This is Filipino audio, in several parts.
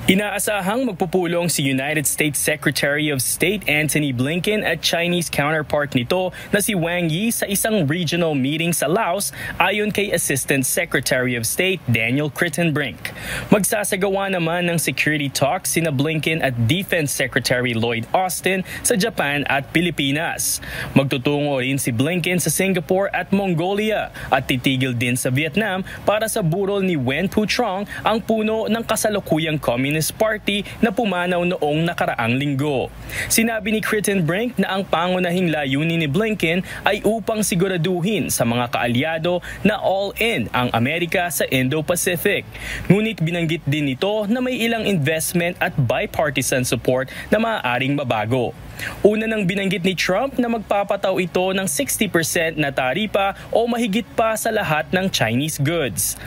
Inaasahang magpupulong si United States Secretary of State Antony Blinken at Chinese counterpart nito na si Wang Yi sa isang regional meeting sa Laos ayon kay Assistant Secretary of State Daniel Kritenbrink. Magsasagawa naman ng security talks sina Blinken at Defense Secretary Lloyd Austin sa Japan at Pilipinas. Magtutungo rin si Blinken sa Singapore at Mongolia at titigil din sa Vietnam para sa burol ni Nguyen Phu Trong, ang puno ng kasalukuyang Communist Party na pumanaw noong nakaraang linggo. Sinabi ni Kritenbrink na ang pangunahing layunin ni Blinken ay upang siguraduhin sa mga kaalyado na all-in ang Amerika sa Indo-Pacific. Ngunit binanggit din nito na may ilang investment at bipartisan support na maaaring mabago. Una nang binanggit ni Trump na magpapataw ito ng 60% na taripa o mahigit pa sa lahat ng Chinese goods.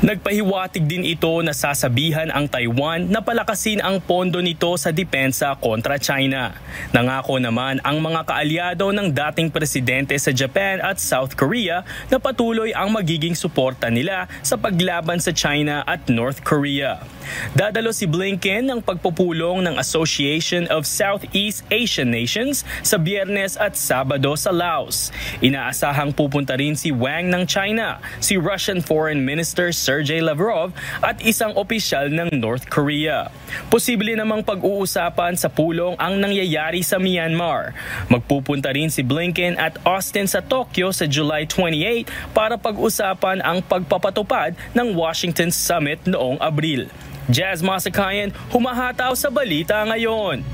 Nagpahiwatig din ito na sasabihan ang Taiwan na palakasin ang pondo nito sa depensa kontra China. Nangako naman ang mga kaalyado ng dating presidente sa Japan at South Korea na patuloy ang magiging suporta nila sa paglaban sa China at North Korea. Dadalo si Blinken ng pagpupulong ng Association of Southeast Asian Nations sa Biyernes at Sabado sa Laos. Inaasahang pupunta rin si Wang ng China, si Russian Foreign Minister Sergey Lavrov at isang opisyal ng North Korea. Posible namang pag-uusapan sa pulong ang nangyayari sa Myanmar. Magpupunta rin si Blinken at Austin sa Tokyo sa July 28 para pag-usapan ang pagpapatupad ng Washington Summit noong Abril. Jazz Masakayan, humahataw sa balita ngayon.